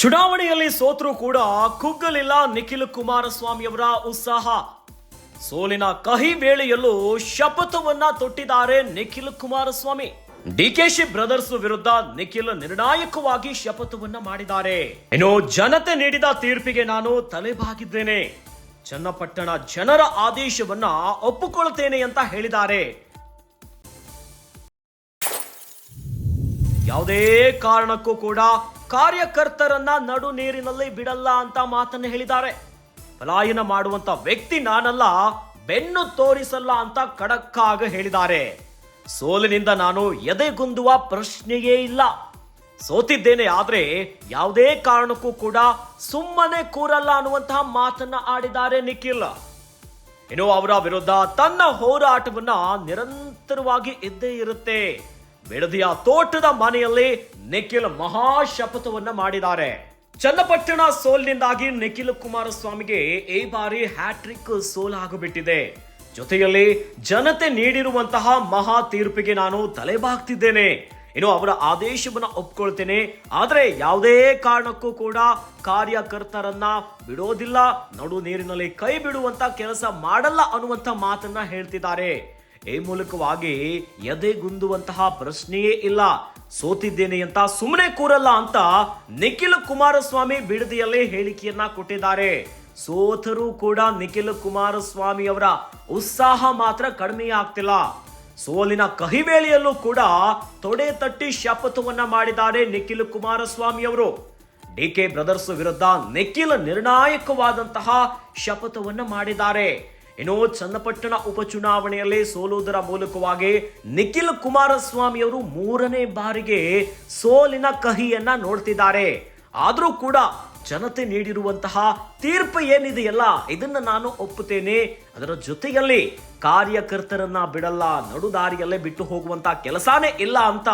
ಚುನಾವಣೆಯಲ್ಲಿ ಸೋತರೂ ಕೂಡ ಕುಗ್ಗಲಿಲ್ಲ ನಿಖಿಲ್ ಕುಮಾರಸ್ವಾಮಿ ಅವರ ಉತ್ಸಾಹ. ಸೋಲಿನ ಕಹಿ ವೇಳೆಯಲ್ಲೂ ಶಪಥವನ್ನ ತೊಟ್ಟಿದ್ದಾರೆ ನಿಖಿಲ್ ಕುಮಾರಸ್ವಾಮಿ. ಡಿಕೆಶಿ ಬ್ರದರ್ಸ್ ವಿರುದ್ಧ ನಿಖಿಲ್ ನಿರ್ಣಾಯಕವಾಗಿ ಶಪಥವನ್ನ ಮಾಡಿದ್ದಾರೆ. ಇನ್ನು ಜನತೆ ನೀಡಿದ ತೀರ್ಪಿಗೆ ನಾನು ತಲೆಬಾಗಿದ್ದೇನೆ, ಚನ್ನಪಟ್ಟಣ ಜನರ ಆದೇಶವನ್ನ ಒಪ್ಪಿಕೊಳ್ಳುತ್ತೇನೆ ಅಂತ ಹೇಳಿದ್ದಾರೆ. ಯಾವುದೇ ಕಾರಣಕ್ಕೂ ಕೂಡ ಕಾರ್ಯಕರ್ತರನ್ನ ನಡು ನೀರಿನಲ್ಲಿ ಬಿಡಲ್ಲ ಅಂತ ಮಾತನ್ನು ಹೇಳಿದ್ದಾರೆ. ಪಲಾಯನ ಮಾಡುವಂತ ವ್ಯಕ್ತಿ ನಾನಲ್ಲ, ಬೆನ್ನು ತೋರಿಸಲ್ಲ ಅಂತ ಖಡಕ್ಕಾಗಿ ಹೇಳಿದ್ದಾರೆ. ಸೋಲಿನಿಂದ ನಾನು ಎದೆಗುಂದುವ ಪ್ರಶ್ನೆಯೇ ಇಲ್ಲ. ಸೋತಿದ್ದೇನೆ, ಆದ್ರೆ ಯಾವುದೇ ಕಾರಣಕ್ಕೂ ಕೂಡ ಸುಮ್ಮನೆ ಕೂರಲ್ಲ ಅನ್ನುವಂತಹ ಮಾತನ್ನ ಆಡಿದ್ದಾರೆ ನಿಖಿಲ್. ಇನ್ನು ಅವರ ವಿರುದ್ಧ ತನ್ನ ಹೋರಾಟವನ್ನ ನಿರಂತರವಾಗಿ ಇದ್ದೇ ಇರುತ್ತೆ. ಬಿಡದಿಯ ತೋಟದ ಮನೆಯಲ್ಲಿ ನಿಖಿಲ್ ಮಹಾ ಶಪಥವನ್ನ ಮಾಡಿದ್ದಾರೆ. ಚನ್ನಪಟ್ಟಣ ಸೋಲಿನಿಂದಾಗಿ ನಿಖಿಲ್ ಕುಮಾರಸ್ವಾಮಿಗೆ ಈ ಬಾರಿ ಹ್ಯಾಟ್ರಿಕ್ ಸೋಲಾಗಿಬಿಟ್ಟಿದೆ. ಜೊತೆಯಲ್ಲಿ ಜನತೆ ನೀಡಿರುವಂತಹ ಮಹಾ ತೀರ್ಪಿಗೆ ನಾನು ತಲೆಬಾಗ್ತಿದ್ದೇನೆ. ಇನ್ನು ಅವರ ಆದೇಶವನ್ನ ಒಪ್ಕೊಳ್ತೇನೆ, ಆದ್ರೆ ಯಾವುದೇ ಕಾರಣಕ್ಕೂ ಕೂಡ ಕಾರ್ಯಕರ್ತರನ್ನ ಬಿಡೋದಿಲ್ಲ, ನಡು ನೀರಿನಲ್ಲಿ ಕೈ ಬಿಡುವಂತ ಕೆಲಸ ಮಾಡಲ್ಲ ಅನ್ನುವಂತ ಮಾತನ್ನ ಹೇಳ್ತಿದ್ದಾರೆ. ಈ ಮೂಲಕವಾಗಿ ಎದೆಗುಂದುವಂತಹ ಪ್ರಶ್ನೆಯೇ ಇಲ್ಲ, ಸೋತಿದ್ದೇನೆ ಅಂತ ಸುಮ್ಮನೆ ಕೂರಲ್ಲ ಅಂತ ನಿಖಿಲ್ ಕುಮಾರಸ್ವಾಮಿ ಬಿಡದಿಯಲ್ಲಿ ಹೇಳಿಕೆಯನ್ನ ಕೊಟ್ಟಿದ್ದಾರೆ. ಸೋತರೂ ಕೂಡ ನಿಖಿಲ್ ಕುಮಾರಸ್ವಾಮಿ ಅವರ ಉತ್ಸಾಹ ಮಾತ್ರ ಕಡಿಮೆ ಆಗ್ತಿಲ್ಲ. ಸೋಲಿನ ಕಹಿವೇಳೆಯಲ್ಲೂ ಕೂಡ ತೊಡೆ ತಟ್ಟಿ ಶಪಥವನ್ನ ಮಾಡಿದ್ದಾರೆ ನಿಖಿಲ್ ಕುಮಾರಸ್ವಾಮಿ ಅವರು. ಡಿಕೆ ಬ್ರದರ್ಸ್ ವಿರುದ್ಧ ನಿಖಿಲ್ ನಿರ್ಣಾಯಕವಾದಂತಹ ಶಪಥವನ್ನ ಮಾಡಿದ್ದಾರೆ. ಇನ್ನು ಚನ್ನಪಟ್ಟಣ ಉಪಚುನಾವಣೆಯಲ್ಲಿ ಸೋಲುವುದರ ಮೂಲಕವಾಗಿ ನಿಖಿಲ್ ಕುಮಾರಸ್ವಾಮಿ ಅವರು 3ನೇ ಬಾರಿಗೆ ಸೋಲಿನ ಕಹಿಯನ್ನ ನೋಡ್ತಿದ್ದಾರೆ. ಆದ್ರೂ ಕೂಡ ಜನತೆ ನೀಡಿರುವಂತಹ ತೀರ್ಪು ಏನಿದೆಯಲ್ಲ, ಇದನ್ನ ನಾನು ಒಪ್ಪುತ್ತೇನೆ. ಅದರ ಜೊತೆಯಲ್ಲಿ ಕಾರ್ಯಕರ್ತರನ್ನ ಬಿಡಲ್ಲ, ನಡುದಾರಿಯಲ್ಲೇ ಬಿಟ್ಟು ಹೋಗುವಂತ ಕೆಲಸನೇ ಇಲ್ಲ ಅಂತ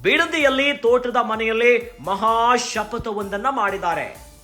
ಬಿಡದಿಯಲ್ಲಿ ತೋಟದ ಮನೆಯಲ್ಲಿ ಮಹಾ ಶಪಥವೊಂದನ್ನ ಮಾಡಿದ್ದಾರೆ.